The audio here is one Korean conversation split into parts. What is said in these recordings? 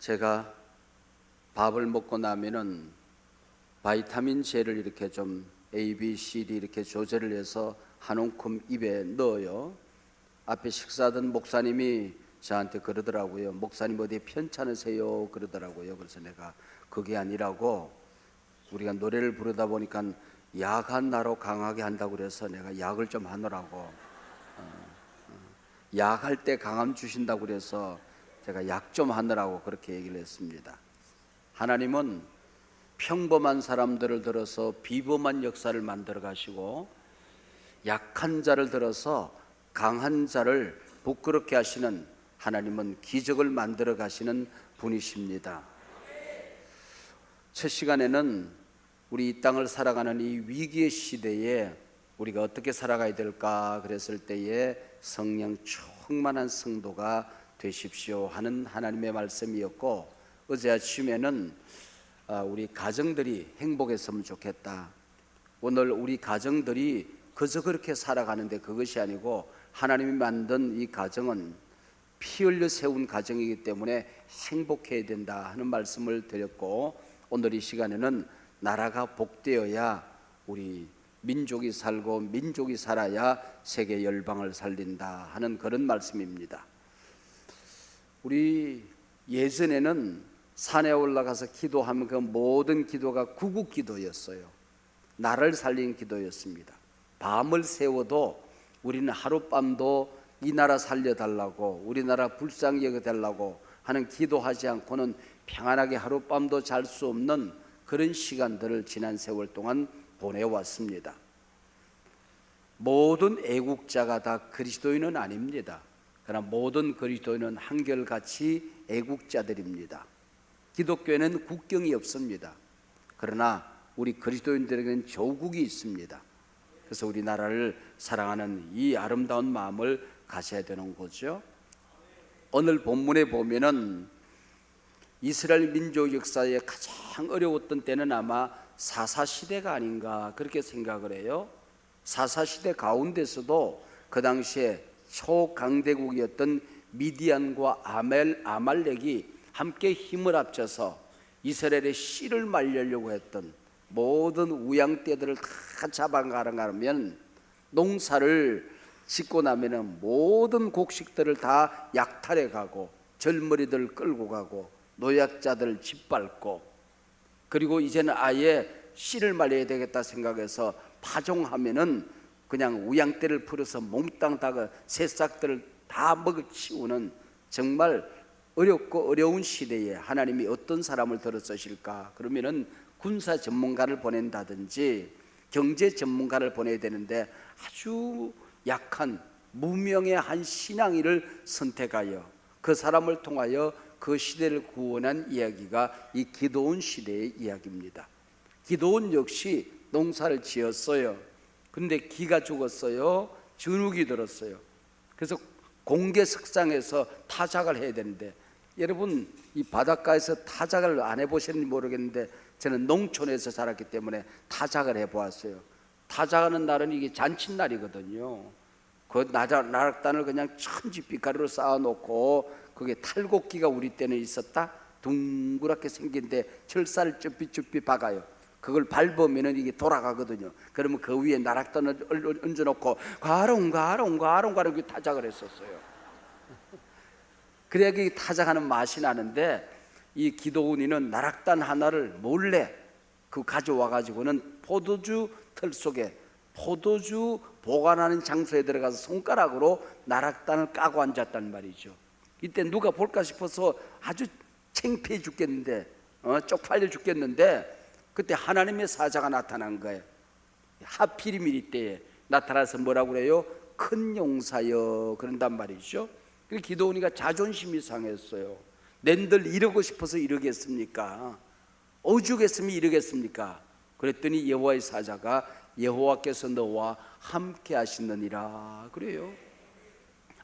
제가 밥을 먹고 나면은 바이타민 J를 이렇게 좀 A, B, C, D 이렇게 조절을 해서 한 움큼 입에 넣어요. 앞에 식사하던 목사님이 저한테 그러더라고요. 목사님 어디 편찮으세요? 그러더라고요. 그래서 내가 그게 아니라고, 우리가 노래를 부르다 보니까 약한 나로 강하게 한다고 그래서 내가 약을 좀 하느라고, 약할 때 강함 주신다고 그래서 제가 약 좀 하느라고 그렇게 얘기를 했습니다. 하나님은 평범한 사람들을 들어서 비범한 역사를 만들어 가시고, 약한 자를 들어서 강한 자를 부끄럽게 하시는 하나님은 기적을 만들어 가시는 분이십니다. 첫 시간에는 우리 이 땅을 살아가는 이 위기의 시대에 우리가 어떻게 살아가야 될까 그랬을 때에 성령 충만한 성도가 되십시오 하는 하나님의 말씀이었고, 어제 아침에는 우리 가정들이 행복했으면 좋겠다. 오늘 우리 가정들이 그저 그렇게 살아가는데 그것이 아니고 하나님이 만든 이 가정은 피 흘려 세운 가정이기 때문에 행복해야 된다 하는 말씀을 드렸고, 오늘 이 시간에는 나라가 복되어야 우리 민족이 살고 민족이 살아야 세계 열방을 살린다 하는 그런 말씀입니다. 우리 예전에는 산에 올라가서 기도하면 그 모든 기도가 구국 기도였어요. 나를 살린 기도였습니다. 밤을 새워도 우리는 하룻밤도 이 나라 살려달라고, 우리나라 불쌍히 여겨달라고 하는 기도하지 않고는 평안하게 하룻밤도 잘 수 없는 그런 시간들을 지난 세월 동안 보내왔습니다. 모든 애국자가 다 그리스도인은 아닙니다. 그러나 모든 그리스도인은 한결같이 애국자들입니다. 기독교에는 국경이 없습니다. 그러나 우리 그리스도인들에게는 조국이 있습니다. 그래서 우리나라를 사랑하는 이 아름다운 마음을 가져야 되는 거죠. 오늘 본문에 보면은 이스라엘 민족 역사에 가장 어려웠던 때는 아마 사사시대가 아닌가 그렇게 생각을 해요. 사사시대 가운데서도 그 당시에 초강대국이었던 미디안과 아말렉이 함께 힘을 합쳐서 이스라엘의 씨를 말리려고 했던 모든 우양떼들을 다 잡아가면, 농사를 짓고 나면은 모든 곡식들을 다 약탈해 가고 젊은이들 끌고 가고 노약자들 짓밟고, 그리고 이제는 아예 씨를 말려야 되겠다 생각해서 파종하면은 그냥 우양떼를 풀어서 몽땅 다 새싹들을 다 먹어치우는 정말 어렵고 어려운 시대에 하나님이 어떤 사람을 들어 쓰실까? 그러면은 군사 전문가를 보낸다든지 경제 전문가를 보내야 되는데 아주 약한 무명의 한 신앙인을 선택하여 그 사람을 통하여 그 시대를 구원한 이야기가 이 기드온 시대의 이야기입니다. 기드온 역시 농사를 지었어요. 근데 기가 죽었어요. 전욱이 들었어요. 그래서 공개석상에서 타작을 해야 되는데, 여러분 이 바닷가에서 타작을 안 해보셨는지 모르겠는데 저는 농촌에서 자랐기 때문에 타작을 해보았어요. 타작하는 날은 이게 잔칫날이거든요. 그 나락단을 그냥 천지빛가루로 쌓아놓고, 그게 탈곡기가 우리 때는 있었다. 둥그랗게 생긴데 철사를 쭈삣쭈삣 박아요. 그걸 밟으면 이게 돌아가거든요. 그러면 그 위에 나락단을 얹어놓고 가롱가롱 타작을 했었어요. 그래야 그 타작하는 맛이 나는데, 이 기드온이는 나락단 하나를 몰래 그 가져와 가지고는 포도주 틀 속에, 포도주 보관하는 장소에 들어가서 손가락으로 나락단을 까고 앉았단 말이죠. 이때 누가 볼까 싶어서 아주 창피해 죽겠는데, 쪽팔려 죽겠는데, 그때 하나님의 사자가 나타난 거예요. 하필이면 이때에 나타나서 뭐라고 그래요? 큰 용사여 그런단 말이죠. 기드온이가 자존심이 상했어요. 낸들 이러고 싶어서 이러겠습니까? 오죽했으면 이러겠습니까? 그랬더니 여호와의 사자가 여호와께서 너와 함께 하시느니라 그래요.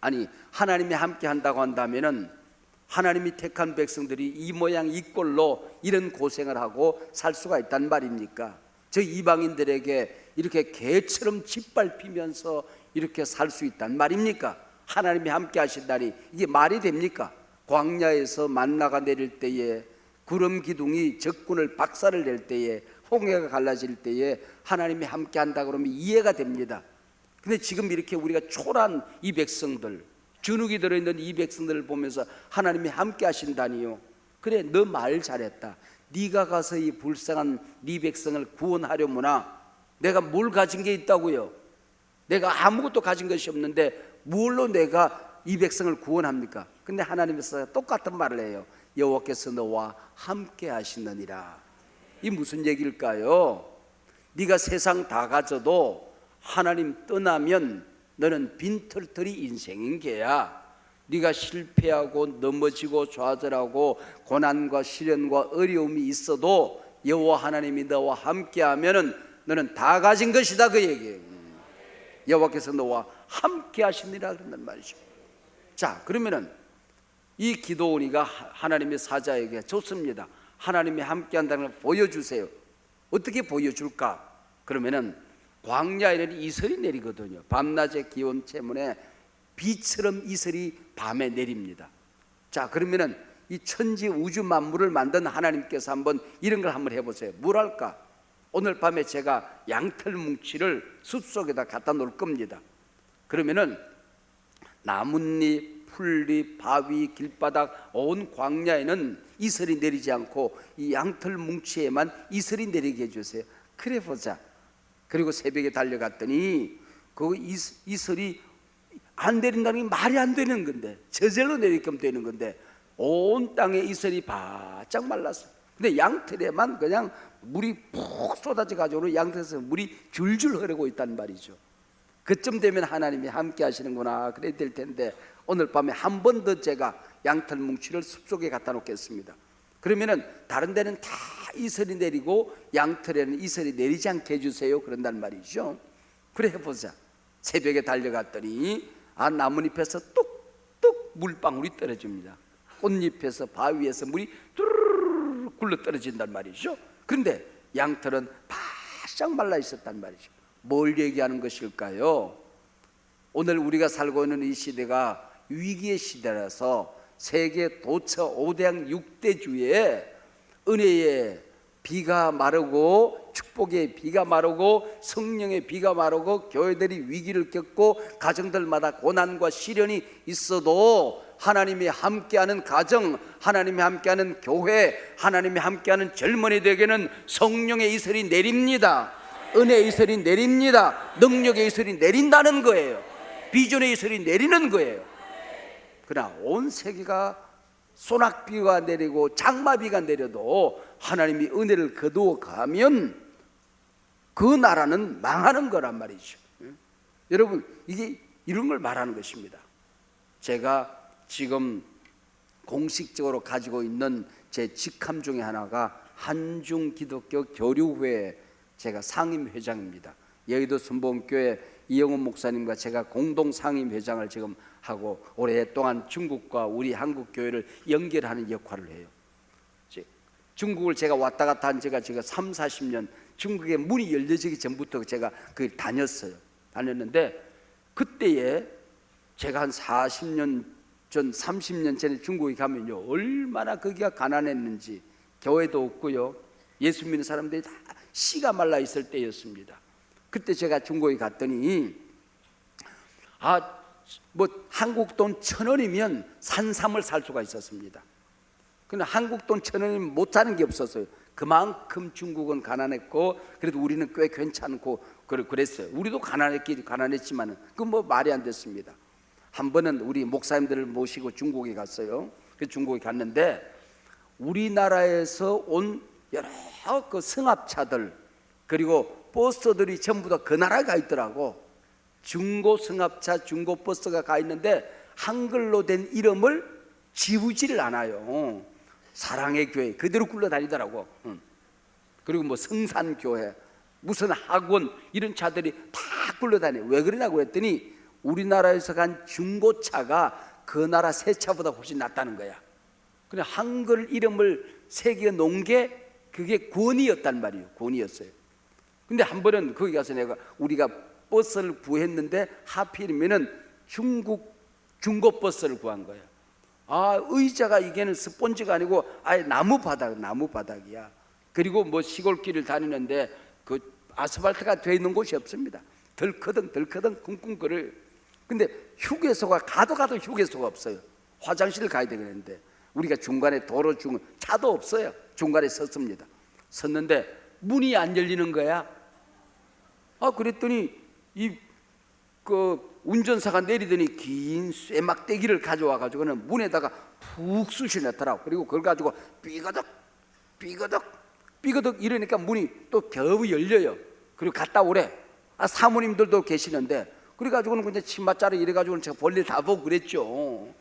아니, 하나님이 함께 한다고 한다면은 하나님이 택한 백성들이 이 모양 이 꼴로 이런 고생을 하고 살 수가 있단 말입니까? 저 이방인들에게 이렇게 개처럼 짓밟히면서 이렇게 살 수 있단 말입니까? 하나님이 함께 하신다니 이게 말이 됩니까? 광야에서 만나가 내릴 때에, 구름 기둥이 적군을 박살을 낼 때에, 홍해가 갈라질 때에 하나님이 함께 한다 그러면 이해가 됩니다. 근데 지금 이렇게 우리가 초라한 이 백성들, 주눅이 들어있는 이 백성들을 보면서 하나님이 함께 하신다니요. 그래, 너 말 잘했다. 네가 가서 이 불쌍한 네 백성을 구원하려무나. 내가 뭘 가진 게 있다고요? 내가 아무것도 가진 것이 없는데 뭘로 내가 이 백성을 구원합니까? 근데 하나님께서 똑같은 말을 해요. 여호와께서 너와 함께 하시느니라. 이 무슨 얘기일까요? 네가 세상 다 가져도 하나님 떠나면 너는 빈털터리 인생인 게야. 네가 실패하고 넘어지고 좌절하고 고난과 시련과 어려움이 있어도 여호와 하나님이 너와 함께하면은 너는 다 가진 것이다, 그 얘기예요. 여호와께서 너와 함께 하시니라 그런단 말이죠. 자, 그러면은 이 기도원이가 하나님의 사자에게 좋습니다. 하나님이 함께 한다는 걸 보여주세요. 어떻게 보여줄까? 그러면은 광야에는 이슬이 내리거든요. 밤낮의 기온 때문에 비처럼 이슬이 밤에 내립니다. 자, 그러면은 이 천지 우주 만물을 만든 하나님께서 한번 이런 걸 한번 해보세요. 뭘 할까? 오늘 밤에 제가 양털 뭉치를 숲속에다 갖다 놓을 겁니다. 그러면은 나뭇잎, 풀잎, 바위, 길바닥 온 광야에는 이슬이 내리지 않고 이 양털 뭉치에만 이슬이 내리게 해주세요. 그래 보자. 그리고 새벽에 달려갔더니 그 이슬이 안 내린다는 게 말이 안 되는 건데, 저절로 내리게끔 되는 건데 온 땅에 이슬이 바짝 말랐어요. 근데 양털에만 그냥 물이 푹 쏟아져 가지고 양털에서 물이 줄줄 흐르고 있단 말이죠. 그쯤 되면 하나님이 함께 하시는구나 그래야 될 텐데, 오늘 밤에 한 번 더 제가 양털 뭉치를 숲속에 갖다 놓겠습니다. 그러면은 다른 데는 다 이슬이 내리고 양털에는 이슬이 내리지 않게 해주세요 그런단 말이죠. 그래 해보자. 새벽에 달려갔더니 나뭇잎에서 뚝뚝 물방울이 떨어집니다. 꽃잎에서 바위에서 물이 뚜루루루 굴러 떨어진단 말이죠. 그런데 양털은 바짝 말라 있었단 말이죠. 뭘 얘기하는 것일까요? 오늘 우리가 살고 있는 이 시대가 위기의 시대라서 세계 도처 5대양 6대주에 은혜의 비가 마르고 축복의 비가 마르고 성령의 비가 마르고 교회들이 위기를 겪고 가정들마다 고난과 시련이 있어도 하나님이 함께하는 가정, 하나님이 함께하는 교회, 하나님이 함께하는 젊은이들에게는 성령의 이슬이 내립니다. 은혜의 이슬이 내립니다. 능력의 이슬이 내린다는 거예요. 비전의 이슬이 내리는 거예요. 그러나 온 세계가 소낙비가 내리고 장마비가 내려도 하나님이 은혜를 거두어 가면 그 나라는 망하는 거란 말이죠. 여러분, 이게 이런 걸 말하는 것입니다. 제가 지금 공식적으로 가지고 있는 제 직함 중에 하나가 한중기독교 교류회 제가 상임회장입니다. 여의도 순복음교회 이영훈 목사님과 제가 공동 상임회장을 지금 하고 오랫동안 중국과 우리 한국 교회를 연결하는 역할을 해요. 중국을 제가 왔다 갔다 한 지가 3, 40년, 중국에 문이 열려지기 전부터 제가 다녔는데 그때에 제가 한 40년 전, 30년 전에 중국에 가면요, 얼마나 거기가 가난했는지, 교회도 없고요, 예수 믿는 사람들이 다 씨가 말라 있을 때였습니다. 그때 제가 중국에 갔더니 한국 돈 1,000원이면 산삼을 살 수가 있었습니다. 근데 한국 돈 1,000원이면 못 사는 게 없었어요. 그만큼 중국은 가난했고, 그래도 우리는 꽤 괜찮고 그랬어요. 우리도 가난했지만은 그 말이 안 됐습니다. 한 번은 우리 목사님들을 모시고 중국에 갔어요. 그 중국에 갔는데 우리나라에서 온 여러 그 승합차들 그리고 버스들이 전부 다 그 나라에 가 있더라고. 중고 승합차, 중고 버스가 가 있는데 한글로 된 이름을 지우지를 않아요. 사랑의 교회 그대로 굴러다니더라고. 그리고 성산교회, 무슨 학원 이런 차들이 다 굴러다녀. 왜 그러냐고 했더니 우리나라에서 간 중고차가 그 나라 새 차보다 훨씬 낫다는 거야. 그래 한글 이름을 새겨 놓은 게 그게 권위였단 말이에요. 권위였어요. 근데 한 번은 거기 가서 우리가 버스를 구했는데 하필이면은 중국 중고 버스를 구한 거예요. 의자가 이게는 스폰지가 아니고 아예 나무 바닥이야. 그리고 뭐 시골길을 다니는데 그 아스팔트가 돼 있는 곳이 없습니다. 덜커덩 쿵쿵거려요. 근데 휴게소가 가도 휴게소가 없어요. 화장실 가야 되겠는데 우리가 중간에 도로 차도 없어요. 중간에 섰습니다. 섰는데 문이 안 열리는 거야. 그랬더니 운전사가 내리더니 긴 쇠막대기를 가져와 가지고는 문에다가 푹 쑤셔냈더라고. 그리고 그걸 가지고 삐거덕 이러니까 문이 또 겨우 열려요. 그리고 갔다 오래. 사모님들도 계시는데 그래가지고는 그냥 치맛자루 이래가지고는 제가 볼일 다 보고 그랬죠.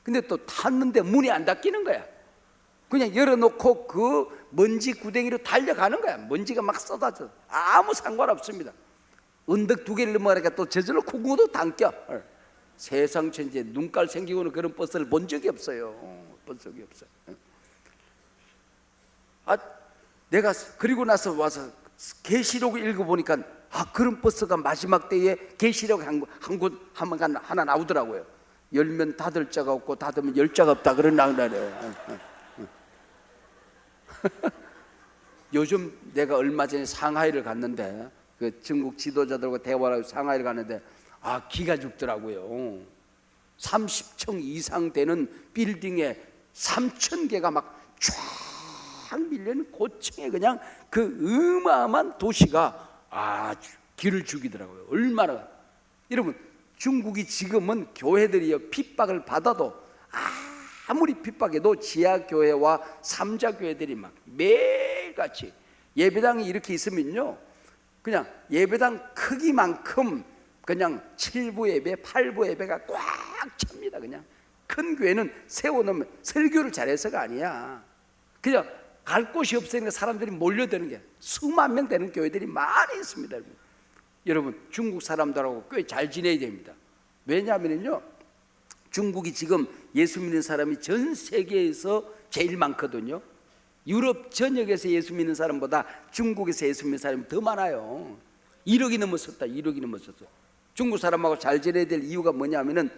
근데 또 탔는데 문이 안 닫히는 거야. 그냥 열어놓고 그 먼지 구덩이로 달려가는 거야. 먼지가 막 쏟아져. 아무 상관없습니다. 언덕 2개를 넘어가니까 또 저절로 콩고도 당겨. 세상 천지에 눈깔 생기고는 그런 버스를 본 적이 없어요. 내가 그리고 나서 와서 계시록을 읽어보니까 그런 버스가 마지막 때에 계시록 하나 나오더라고요. 열면 닫을 자가 없고 닫으면 열 자가 없다 그런 나오더래요. 요즘 내가 얼마 전에 상하이를 갔는데 그 중국 지도자들과 대화를 하고 상하이를 갔는데 기가 죽더라고요. 30층 이상 되는 빌딩에 3,000개가 막 쫙 밀려있는 고층에 그냥 그 어마어마한 도시가 기를 죽이더라고요. 얼마나. 여러분 중국이 지금은 교회들이 핍박을 받아도 아무리 핍박해도 지하교회와 삼자교회들이 막 매일같이 예배당이 이렇게 있으면요 그냥 예배당 크기만큼 그냥 7부 예배, 8부 예배가 꽉 찹니다. 그냥 큰 교회는 세워놓으면 설교를 잘해서가 아니야. 그냥 갈 곳이 없으니까 사람들이 몰려드는 게 수만 명 되는 교회들이 많이 있습니다. 여러분 중국 사람들하고 꽤 잘 지내야 됩니다. 왜냐하면요 중국이 지금 예수 믿는 사람이 전 세계에서 제일 많거든요. 유럽 전역에서 예수 믿는 사람보다 중국에서 예수 믿는 사람이 더 많아요. 1억이 넘었었다. 중국 사람하고 잘 지내야 될 이유가 뭐냐면은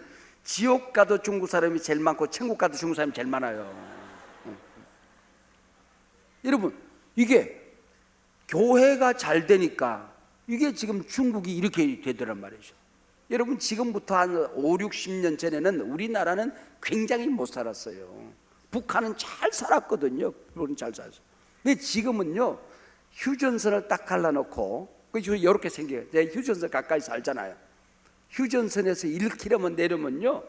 지옥 가도 중국 사람이 제일 많고 천국 가도 중국 사람이 제일 많아요. 여러분 이게 교회가 잘 되니까 이게 지금 중국이 이렇게 되더란 말이죠. 여러분 지금부터 한 5, 60년 전에는 우리나라는 굉장히 못 살았어요. 북한은 잘 살았거든요. 북한은 잘 살았어요. 근데 지금은요 휴전선을 딱 갈라놓고 이렇게 생겨요. 제가 휴전선 가까이 살잖아요. 휴전선에서 1km만 내려면요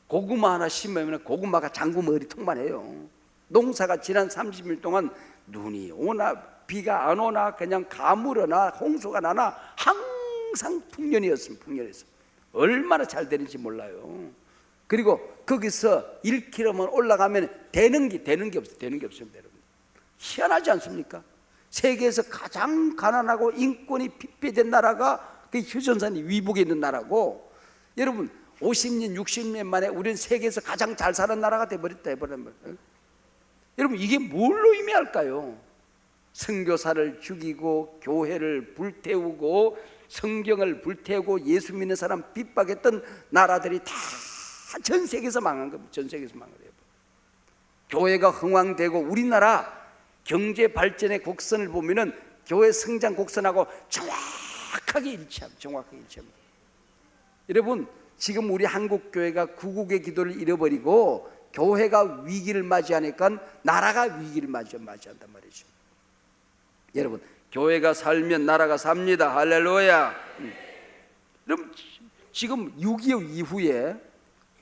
고구마 하나 심으면 고구마가 장구 머리통만 해요. 농사가 지난 30일 동안 눈이 오나 비가 안 오나 그냥 가물어나 홍수가 나나 항상 풍년이었습니다. 얼마나 잘 되는지 몰라요. 그리고 거기서 1km만 올라가면 되는 게 없습니다. 여러분 희한하지 않습니까? 세계에서 가장 가난하고 인권이 핍폐된 나라가 그 휴전선이 위북에 있는 나라고, 여러분 50년 60년 만에 우리는 세계에서 가장 잘 사는 나라가 돼버렸다. 여러분 이게 뭘로 의미할까요? 선교사를 죽이고 교회를 불태우고 성경을 불태우고 예수 믿는 사람 핍박했던 나라들이 다 전 세계에서 망한 겁니다. 전 세계에서 망한 거예요. 교회가 흥왕되고 우리나라 경제 발전의 곡선을 보면은 교회 성장 곡선하고 정확하게 일치합니다. 여러분 지금 우리 한국 교회가 구국의 기도를 잃어버리고 교회가 위기를 맞이하니까 나라가 위기를 맞이한단 말이죠. 여러분 교회가 살면 나라가 삽니다. 할렐루야. 여러분 지금 6.25 이후에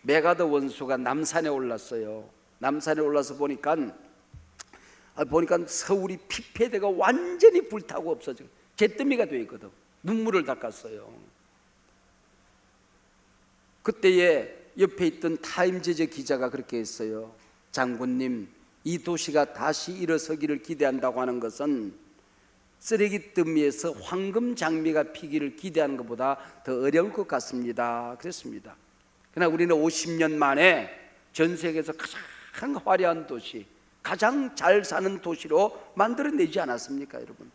메가더 원수가 남산에 올랐어요. 남산에 올라서 보니까 서울이 피폐대가 완전히 불타고 없어지고 잿더미가 되어 있거든. 눈물을 닦았어요. 그때에 옆에 있던 타임즈의 기자가 그렇게 했어요. 장군님, 이 도시가 다시 일어서기를 기대한다고 하는 것은 쓰레기 더미에서 황금 장미가 피기를 기대하는 것보다 더 어려울 것 같습니다. 그랬습니다. 그러나 우리는 50년 만에 전 세계에서 가장 화려한 도시, 가장 잘 사는 도시로 만들어내지 않았습니까, 여러분?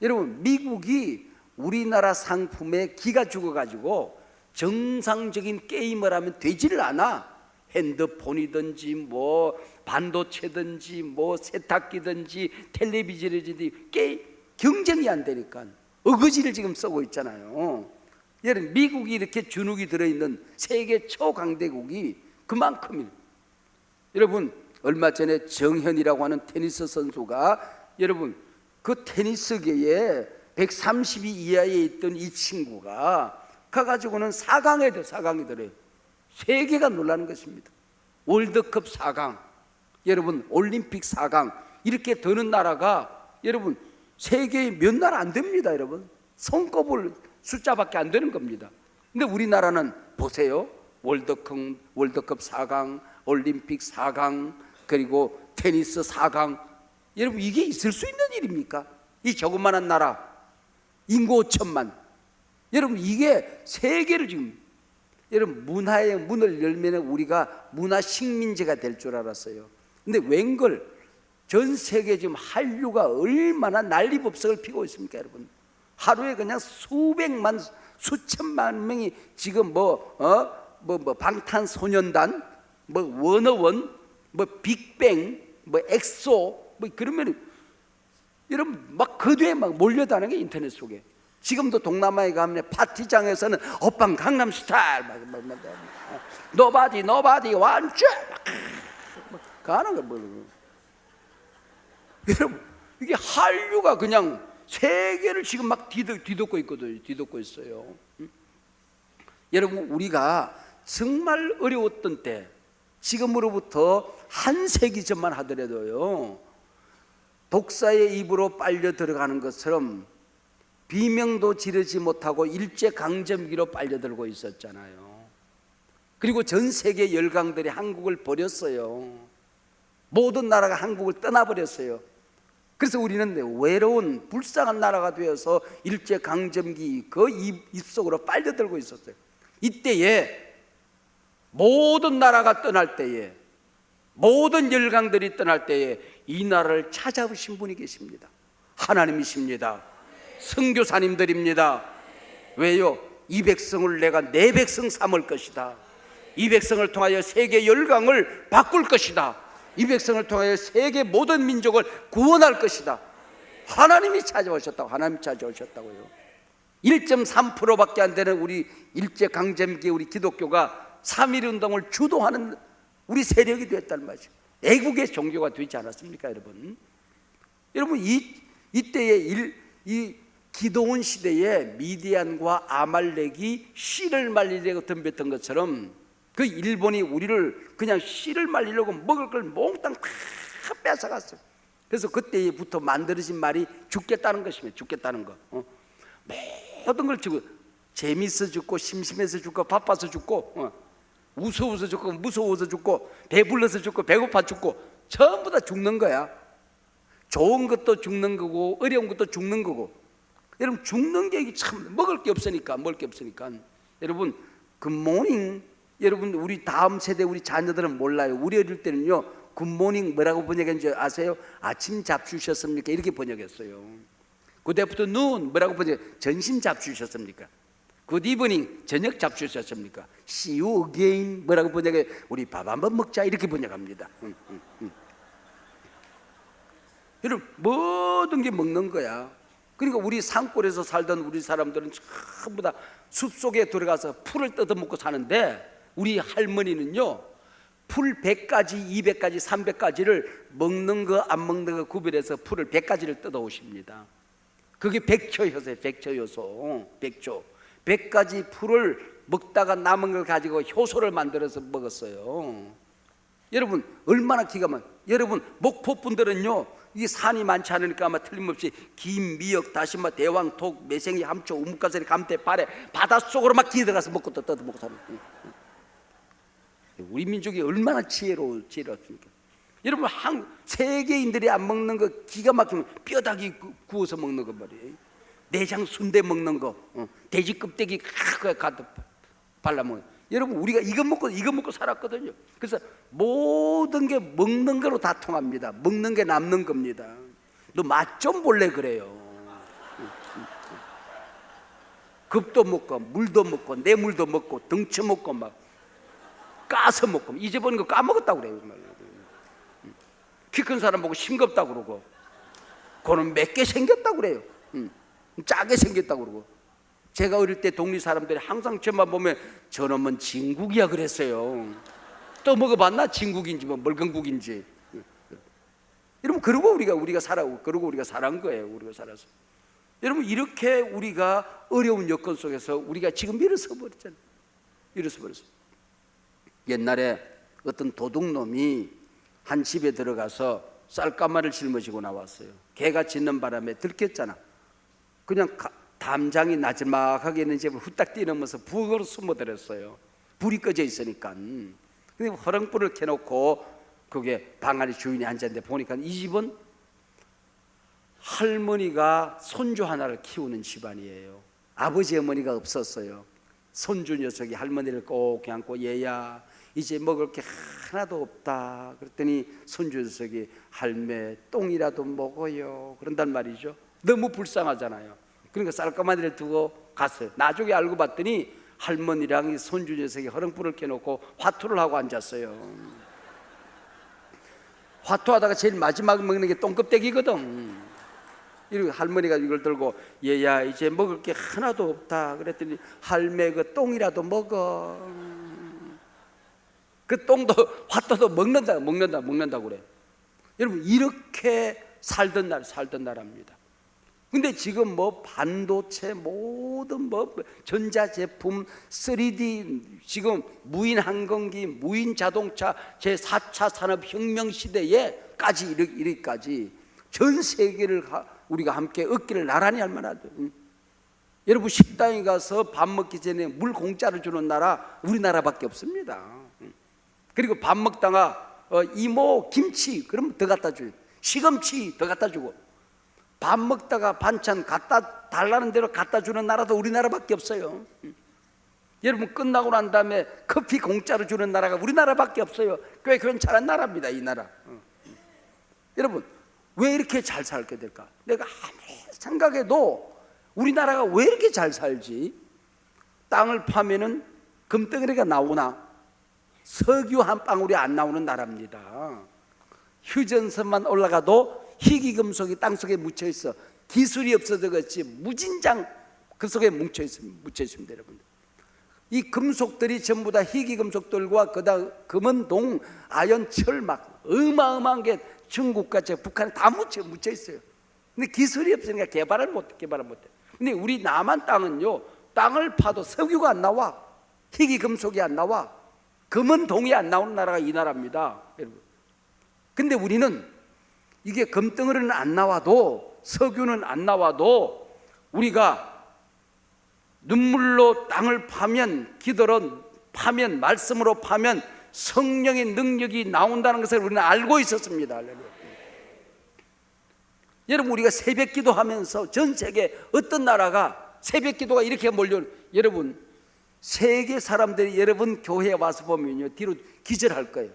여러분, 미국이 우리나라 상품에 기가 죽어가지고 정상적인 게임을 하면 되지를 않아. 핸드폰이든지 뭐 반도체든지 뭐 세탁기든지 텔레비전이든지 경쟁이 안 되니까 어거지를 지금 쓰고 있잖아요. 여러분, 미국이 이렇게 주눅이 들어있는 세계 초강대국이 그만큼이에요. 여러분, 얼마 전에 정현이라고 하는 테니스 선수가, 여러분, 그 테니스계에 132 이하에 있던 이 친구가 가가지고는 4강에 들어요. 세계가 놀라는 것입니다. 월드컵 4강, 여러분 올림픽 4강 이렇게 드는 나라가 여러분 세계에 몇 나라 안 됩니다. 여러분, 손꼽을 숫자밖에 안 되는 겁니다. 근데 우리나라는 보세요. 월드컵 4강, 올림픽 4강, 그리고 테니스 4강. 여러분, 이게 있을 수 있는 일입니까? 이 조그만한 나라, 인구 5천만. 여러분, 이게 세계를 지금, 여러분, 문화의 문을 열면 우리가 문화 식민지가 될 줄 알았어요. 근데 웬걸 전 세계 지금 한류가 얼마나 난리법석을 피고 있습니까, 여러분? 하루에 그냥 수백만, 수천만 명이 지금 방탄소년단, 워너원, 빅뱅, 엑소, 그러면 여러분 막 그 뒤에 막 몰려다니는 게 인터넷 속에. 지금도 동남아에 가면 파티장에서는 오빤 강남스타일 노바디 완주 가는 거. 여러분, 이게 한류가 그냥 세계를 지금 막 뒤덮고 있거든요. 뒤덮고 있어요. 여러분, 우리가 정말 어려웠던 때, 지금으로부터 한 세기 전만 하더라도요, 독사의 입으로 빨려 들어가는 것처럼 비명도 지르지 못하고 일제강점기로 빨려들고 있었잖아요. 그리고 전 세계 열강들이 한국을 버렸어요. 모든 나라가 한국을 떠나버렸어요. 그래서 우리는 외로운 불쌍한 나라가 되어서 일제강점기 그 입속으로 빨려들고 있었어요. 이때에 모든 나라가 떠날 때에, 모든 열강들이 떠날 때에 이 나라를 찾아오신 분이 계십니다. 하나님이십니다. 선교사님들입니다. 왜요? 이 백성을 내가 내 백성 삼을 것이다. 이 백성을 통하여 세계 열강을 바꿀 것이다. 이 백성을 통하여 세계 모든 민족을 구원할 것이다. 하나님이 찾아오셨다고. 하나님이 찾아오셨다고요. 1.3%밖에 안 되는 우리 일제강점기 우리 기독교가 3.1운동을 주도하는 우리 세력이 되었다는 말이죠. 애국의 종교가 되지 않았습니까, 여러분? 여러분, 이때의 이 기도원 시대에 미디안과 아말렉이 씨를 말리려고 덤볐던 것처럼 그 일본이 우리를 그냥 씨를 말리려고 먹을 걸 몽땅 다 뺏어갔어요. 그래서 그때부터 만들어진 말이 죽겠다는 것입니다. 죽겠다는 거. 모든 걸 주고, 재밌어 죽고, 심심해서 죽고, 바빠서 죽고, 웃어서 죽고, 무서워서 죽고, 배불러서 죽고, 배고파 죽고, 전부 다 죽는 거야. 좋은 것도 죽는 거고, 어려운 것도 죽는 거고. 여러분, 죽는 게 참 먹을 게 없으니까. 여러분, 굿모닝. 여러분, 우리 다음 세대 우리 자녀들은 몰라요. 우리 어릴 때는요, 굿모닝 뭐라고 번역했는지 아세요? 아침 잡수셨습니까? 이렇게 번역했어요. 굿 애프터눈 뭐라고 번역? 점심 잡수셨습니까? 굿 이브닝 저녁 잡수셨습니까? See you again 뭐라고 번역해? 우리 밥 한번 먹자 이렇게 번역합니다. 여러분, 모든 게 먹는 거야. 그러니까 우리 산골에서 살던 우리 사람들은 전부 다 숲속에 들어가서 풀을 뜯어먹고 사는데, 우리 할머니는요, 풀 100가지, 200가지, 300가지를 먹는 거 안 먹는 거 구별해서 풀을 100가지를 뜯어오십니다. 그게 백초효소예요. 백초. 100가지 풀을 먹다가 남은 걸 가지고 효소를 만들어서 먹었어요. 여러분, 얼마나 기가 막. 여러분, 목포 분들은요, 이 산이 많지 않으니까 아마 틀림없이 김, 미역, 다시마, 대왕, 톡, 매생이, 함초, 우뭇가사리, 감태, 바래, 바닷속으로 막 기어들어가서 먹고 또 뜯어먹고 사는. 우리 민족이 얼마나 지혜로웠습니까? 여러분, 세계인들이 안 먹는 거 기가 막히면 뼈다귀 구워서 먹는 거 말이에요. 내장 순대 먹는 거, 돼지 껍데기 가득 발라먹는. 여러분, 우리가 이거 먹고 살았거든요. 그래서 모든 게 먹는 거로 다 통합니다. 먹는 게 남는 겁니다. 너 맛 좀 볼래 그래요. 급도 먹고 물도 먹고 뇌물도 먹고 덩치 먹고 막 까서 먹고 잊어버린 거 까먹었다고 그래요. 키 큰 사람 보고 싱겁다고 그러고 그는 맵게 생겼다고 그래요. 짜게 생겼다고 그러고. 제가 어릴 때 동리 사람들이 항상 저만 보면 저놈은 진국이야 그랬어요. 또 먹어봤나? 진국인지 뭐 멀건국인지. 여러분 그러고 우리가 살아오고 그러고 우리가 살아온 거예요. 우리가 살아서. 여러분 이렇게 우리가 어려운 여건 속에서 우리가 지금 일어서 버렸잖아요. 일어서 버렸어요. 옛날에 어떤 도둑놈이 한 집에 들어가서 쌀가마를 짊어지고 나왔어요. 개가 짖는 바람에 들켰잖아. 그냥 담장이 나지막하게 있는 집을 후딱 뛰어넘어서 부엌으로 숨어들었어요. 불이 꺼져 있으니까. 근데 허렁불을 켜놓고 그게 방 안에 주인이 앉았는데 보니까 이 집은 할머니가 손주 하나를 키우는 집안이에요. 아버지 어머니가 없었어요. 손주 녀석이 할머니를 꼭 안고 얘야 이제 먹을 게 하나도 없다. 그랬더니 손주 녀석이 할매 똥이라도 먹어요. 그런단 말이죠. 너무 불쌍하잖아요. 그러니까 쌀가마니를 두고 갔어요. 나중에 알고 봤더니 할머니랑 이 손주 녀석이 허렁불을 켜놓고 화투를 하고 앉았어요. 화투하다가 제일 마지막에 먹는 게 똥껍데기거든. 이렇게 할머니가 이걸 들고 얘야 이제 먹을 게 하나도 없다. 그랬더니 할매 그 똥이라도 먹어. 그 똥도 화투도 먹는다 그래. 여러분 이렇게 살던 나라입니다. 근데 지금 뭐 반도체 모든 뭐 전자제품 3D 지금 무인 항공기 무인 자동차 제4차 산업혁명 시대에까지 이르기까지 전 세계를 우리가 함께 얻기를 나란히 할 만하죠. 여러분 식당에 가서 밥 먹기 전에 물 공짜로 주는 나라 우리나라밖에 없습니다. 그리고 밥 먹다가 이모 김치 그러면 더 갖다 줘요. 시금치 더 갖다 주고 밥 먹다가 반찬 갖다 달라는 대로 갖다 주는 나라도 우리나라밖에 없어요. 여러분 끝나고 난 다음에 커피 공짜로 주는 나라가 우리나라밖에 없어요. 꽤 괜찮은 나라입니다 이 나라. 여러분 왜 이렇게 잘 살게 될까? 내가 아무리 생각해도 우리나라가 왜 이렇게 잘 살지? 땅을 파면은 금덩어리가 나오나 석유 한 방울이 안 나오는 나라입니다. 휴전선만 올라가도 희귀금속이 땅속에 묻혀있어. 기술이 없어서 그렇지 무진장 그 속에 묻혀있습니다 여러분. 이 금속들이 전부 다 희귀금속들과 그다음 금은 아연, 철 막 어마어마한 게 중국과 북한에 다 묻혀있어요. 근데 기술이 없으니까 개발을 못해. 근데 우리 남한 땅은요 땅을 파도 석유가 안 나와. 희귀금속이 안 나와. 금은 동이 안 나오는 나라가 이 나라입니다 여러분. 근데 우리는 이게 금덩어리는 안 나와도 석유는 안 나와도 우리가 눈물로 땅을 파면 기도로 파면 말씀으로 파면 성령의 능력이 나온다는 것을 우리는 알고 있었습니다. 여러분 우리가 새벽 기도하면서 전 세계 어떤 나라가 새벽 기도가 이렇게 몰려 여러분 세계 사람들이 여러분 교회에 와서 보면요 뒤로 기절할 거예요.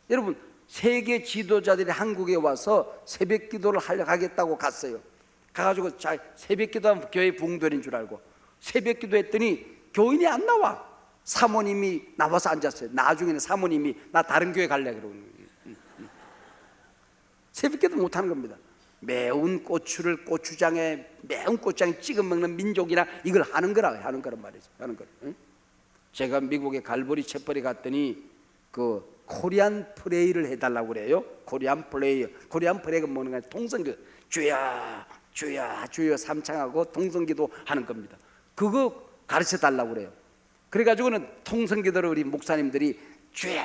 여러분 세계 지도자들이 한국에 와서 새벽 기도를 하겠다고 갔어요. 가가지고 새벽 기도하면 교회 부흥되는 줄 알고 새벽 기도했더니 교인이 안 나와. 사모님이 나와서 앉았어요. 나중에는 사모님이 나 다른 교회 갈래 그러고 새벽 기도 못하는 겁니다. 매운 고추를 고추장에 찍어 먹는 민족이나 이걸 하는 거란 말이죠. 하는 거. 제가 미국에 갈보리 챗벌에 갔더니 그 코리안 프레이를 해달라고 그래요. 코리안 프레이가 뭐는 통성기도 주여 삼창하고 통성기도 하는 겁니다. 그거 가르쳐 달라고 그래요. 그래가지고는 통성기도를 우리 목사님들이 주여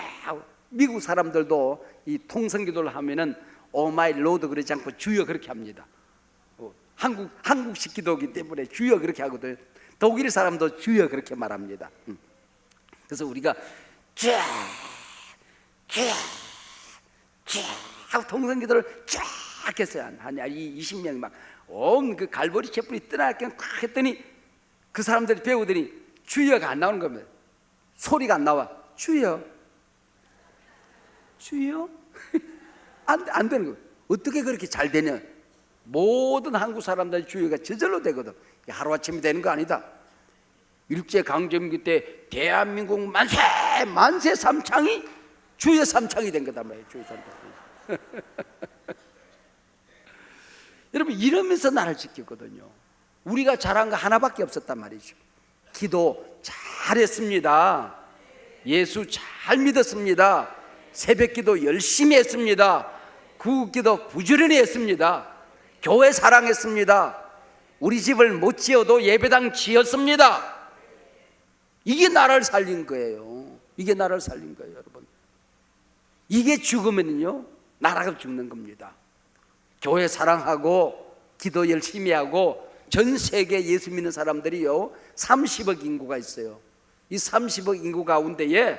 미국 사람들도 이 통성기도를 하면은 오 마이 로드 그러지 않고 주여 그렇게 합니다. 한국식 기도이기 때문에 주여 그렇게 하거든요. 독일 사람도 주여 그렇게 말합니다. 그래서 우리가 주여 하고 통성기도를 쫙 했어요. 한 20명이 막 온 그 갈보리 촛불이 뜨나게 꽉 했더니 그 사람들이 배우더니 주여가 안 나오는 겁니다. 소리가 안 나와. 주여 안 되는 거예요. 어떻게 그렇게 잘 되냐? 모든 한국 사람들 주여가 저절로 되거든. 하루아침에 되는 거 아니다. 일제강점기 때 대한민국 만세 만세 삼창이 주의 삼창이 된 거다 말이에요. 주의 삼창이. 여러분, 이러면서 나를 지켰거든요. 우리가 잘한 거 하나밖에 없었단 말이죠. 기도 잘했습니다. 예수 잘 믿었습니다. 새벽 기도 열심히 했습니다. 구국 기도 부지런히 했습니다. 교회 사랑했습니다. 우리 집을 못 지어도 예배당 지었습니다. 이게 나를 살린 거예요. 이게 나를 살린 거예요, 여러분. 이게 죽으면요, 나라가 죽는 겁니다. 교회 사랑하고 기도 열심히 하고 전 세계 예수 믿는 사람들이요 30억 인구가 있어요. 이 30억 인구 가운데에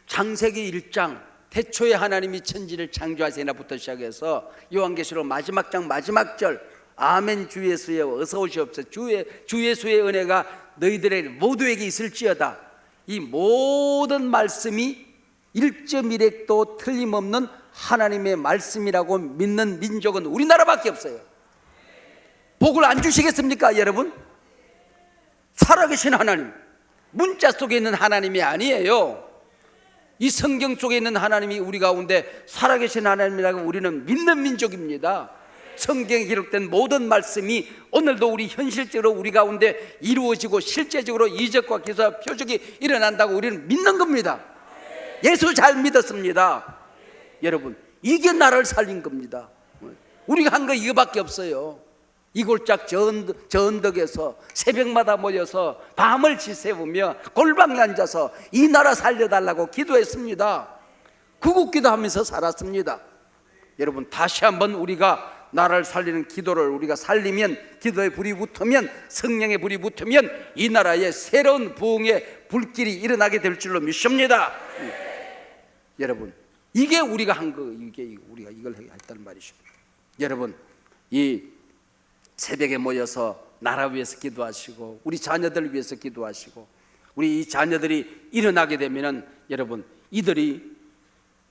창세기 1장 태초에 하나님이 천지를 창조하시나부터 시작해서 요한계시록 마지막 장 마지막 절 아멘 주 예수여 어서 오시옵소서 주 예수의 은혜가 너희들의 모두에게 있을지어다. 이 모든 말씀이 1.1획도 틀림없는 하나님의 말씀이라고 믿는 민족은 우리나라밖에 없어요. 복을 안 주시겠습니까, 여러분? 살아계신 하나님, 문자 속에 있는 하나님이 아니에요. 이 성경 속에 있는 하나님이 우리 가운데 살아계신 하나님이라고 우리는 믿는 민족입니다. 성경에 기록된 모든 말씀이 오늘도 우리 현실적으로 우리 가운데 이루어지고 실제적으로 이적과 기사와 표적이 일어난다고 우리는 믿는 겁니다. 예수 잘 믿었습니다. 여러분, 이게 나를 살린 겁니다. 우리가 한 거 이거밖에 없어요. 이 골짝 저 언덕에서 새벽마다 모여서 밤을 지새우며 골방에 앉아서 이 나라 살려달라고 기도했습니다. 구국기도하면서 살았습니다. 여러분, 다시 한번 우리가 나라를 살리는 기도를 우리가 살리면, 기도의 불이 붙으면, 성령의 불이 붙으면 이 나라에 새로운 부흥의 불길이 일어나게 될 줄로 믿습니다. 여러분, 이게 우리가 한 거, 이게 우리가 이걸 했다는 말이죠. 여러분, 이 새벽에 모여서 나라 위해서 기도하시고 우리 자녀들 위해서 기도하시고 우리 이 자녀들이 일어나게 되면은 여러분, 이들이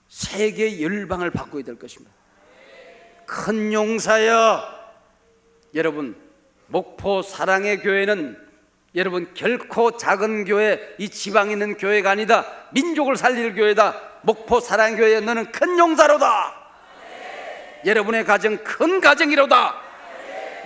세계 열방을 바꾸게 될 것입니다. 큰 용사여, 여러분, 목포 사랑의 교회는 여러분 결코 작은 교회, 이 지방에 있는 교회가 아니다. 민족을 살릴 교회다. 목포 사랑의 교회, 너는 큰 용사로다. 여러분의 가정 큰 가정이로다.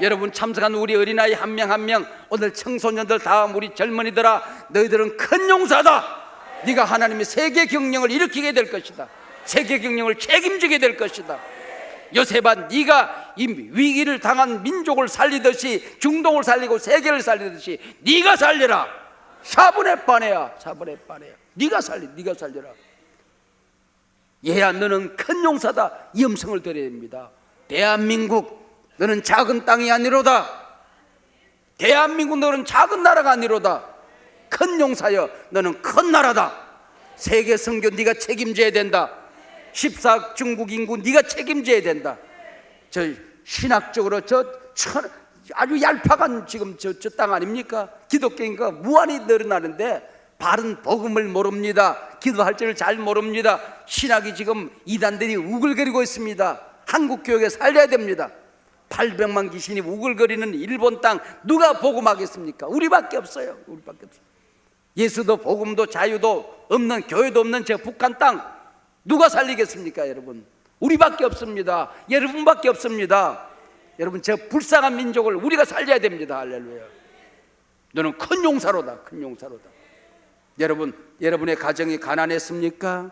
여러분 참석한 우리 어린아이 한 명 한 명, 오늘 청소년들 다음 우리 젊은이들아, 너희들은 큰 용사다. 네가 하나님의 세계 경영을 일으키게 될 것이다. 세계 경영을 책임지게 될 것이다. 요셉아, 네가 이 위기를 당한 민족을 살리듯이 중동을 살리고 세계를 살리듯이 네가 살려라. 사분의 반에야, 사분의 반에야. 네가 살려라. 얘야, 너는 큰 용사다. 이 음성을 드려야 됩니다. 대한민국, 너는 작은 땅이 아니로다. 대한민국, 너는 작은 나라가 아니로다. 큰 용사여, 너는 큰 나라다. 세계 선교 네가 책임져야 된다. 14억 중국 인구 네가 책임져야 된다. 저 신학적으로 아주 얄팍한 지금 저 땅 아닙니까? 기독교인가 무한히 늘어나는데 바른 복음을 모릅니다. 기도할 줄을 잘 모릅니다. 신학이 지금 이단들이 우글거리고 있습니다. 한국 교육에 살려야 됩니다. 800만 귀신이 우글거리는 일본 땅 누가 복음하겠습니까? 우리밖에 없어요. 우리밖에 없어요. 예수도 복음도 자유도 없는, 교회도 없는 저 북한 땅 누가 살리겠습니까, 여러분? 우리밖에 없습니다. 여러분밖에 없습니다. 여러분, 저 불쌍한 민족을 우리가 살려야 됩니다. 할렐루야. 너는 큰 용사로다. 큰 용사로다. 여러분, 여러분의 가정이 가난했습니까?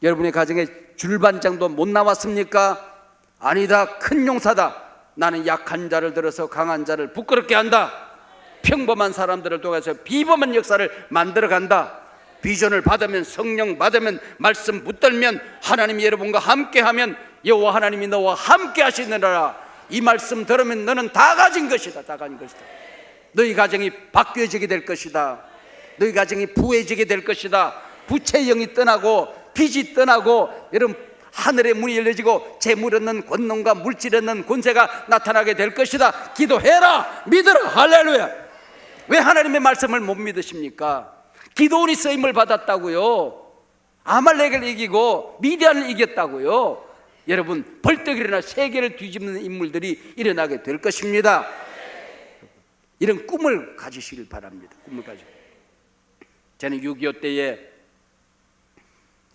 여러분의 가정에 줄반장도 못 나왔습니까? 아니다. 큰 용사다. 나는 약한 자를 들어서 강한 자를 부끄럽게 한다. 평범한 사람들을 통해서 비범한 역사를 만들어 간다. 비전을 받으면, 성령 받으면, 말씀 붙들면, 하나님이 여러분과 함께하면 여호와 하나님이 너와 함께 하시느니라. 이 말씀 들으면 너는 다 가진 것이다. 다 가진 것이다. 너희 가정이 바뀌어지게 될 것이다. 너희 가정이 부해지게 될 것이다. 부채 영이 떠나고 빚이 떠나고, 여러분, 하늘의 문이 열려지고 재물 얻는 권능과 물질 얻는 권세가 나타나게 될 것이다. 기도해라. 믿어라. 할렐루야. 왜 하나님의 말씀을 못 믿으십니까? 기도원이 쓰임을 받았다고요. 아말렉을 이기고 미디안을 이겼다고요. 여러분, 벌떡 일어나 세계를 뒤집는 인물들이 일어나게 될 것입니다. 이런 꿈을 가지시길 바랍니다. 꿈을 가지고. 저는 6.25 때에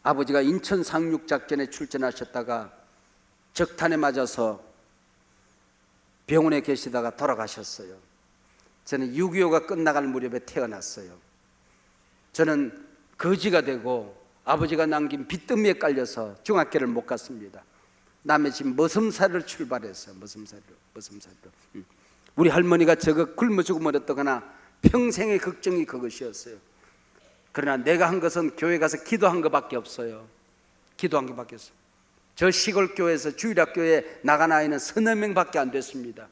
아버지가 인천 상륙작전에 출전하셨다가 적탄에 맞아서 병원에 계시다가 돌아가셨어요. 저는 6.25가 끝나갈 무렵에 태어났어요. 저는 거지가 되고 아버지가 남긴 빚더미에 깔려서 중학교를 못 갔습니다. 남의 집 머슴살이로 출발했어요. 머슴살이로. 우리 할머니가 저거 굶어 죽어버렸다거나 평생의 걱정이 그것이었어요. 그러나 내가 한 것은 교회 가서 기도한 것밖에 없어요. 기도한 것밖에 없어요. 저 시골 교회에서 주일학교에 나간 아이는 서너 명밖에 안 됐습니다.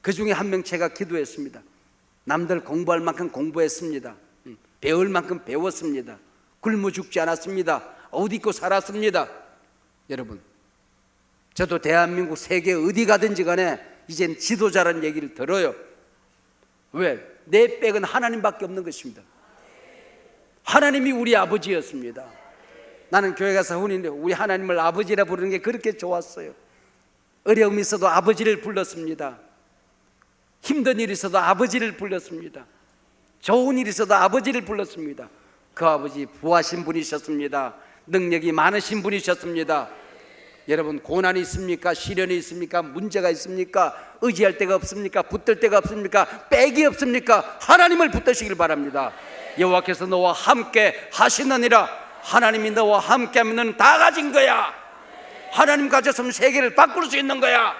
그 중에 한 명 제가 기도했습니다. 남들 공부할 만큼 공부했습니다. 배울 만큼 배웠습니다. 굶어 죽지 않았습니다. 옷 입고 살았습니다. 여러분, 저도 대한민국 세계 어디 가든지 간에 이젠 지도자라는 얘기를 들어요. 왜? 내 백은 하나님밖에 없는 것입니다. 하나님이 우리 아버지였습니다. 나는 교회 가서 우리 하나님을 아버지라 부르는 게 그렇게 좋았어요. 어려움이 있어도 아버지를 불렀습니다. 힘든 일이 있어도 아버지를 불렀습니다. 좋은 일이 있어도 아버지를 불렀습니다. 그 아버지 부하신 분이셨습니다. 능력이 많으신 분이셨습니다. 여러분, 고난이 있습니까? 시련이 있습니까? 문제가 있습니까? 의지할 데가 없습니까? 붙들 데가 없습니까? 백이 없습니까? 하나님을 붙드시길 바랍니다. 여호와께서 너와 함께 하시느니라. 하나님이 너와 함께하면 다 가진 거야. 하나님 가졌으면 세계를 바꿀 수 있는 거야.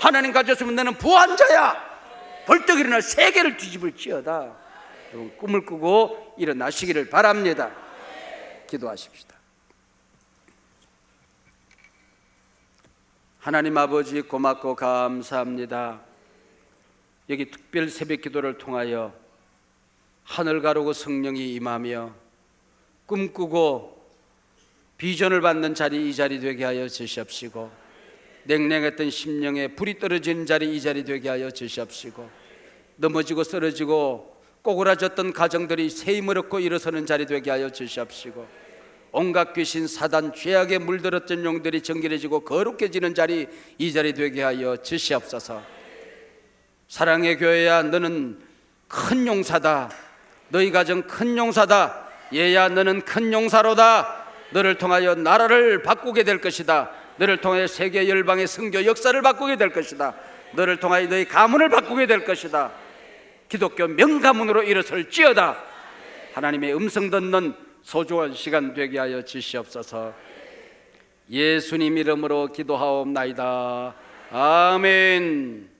하나님 가졌으면 너는 부한자야. 벌떡 일어나 세계를 뒤집을지어다. 여러분, 꿈을 꾸고 일어나시기를 바랍니다. 기도하십시다. 하나님 아버지, 고맙고 감사합니다. 여기 특별 새벽 기도를 통하여 하늘 가르고 성령이 임하며 꿈꾸고 비전을 받는 자리, 이 자리 되게 하여 주시옵시고, 냉랭했던 심령에 불이 떨어지는 자리, 이 자리 되게 하여 주시옵시고, 넘어지고 쓰러지고 꼬그라졌던 가정들이 새 힘을 얻고 일어서는 자리 되게 하여 주시옵시고, 온갖 귀신, 사단, 죄악에 물들었던 영들이 정결해지고 거룩해지는 자리, 이 자리 되게 하여 주시옵소서. 사랑의 교회야, 너는 큰 용사다. 너희 가정 큰 용사다. 얘야, 너는 큰 용사로다. 너를 통하여 나라를 바꾸게 될 것이다. 너를 통하여 세계 열방의 선교 역사를 바꾸게 될 것이다. 너를 통하여 너희 가문을 바꾸게 될 것이다. 기독교 명가문으로 일어설지어다. 하나님의 음성 듣는 소중한 시간 되게 하여 주시옵소서. 예수님 이름으로 기도하옵나이다. 아멘.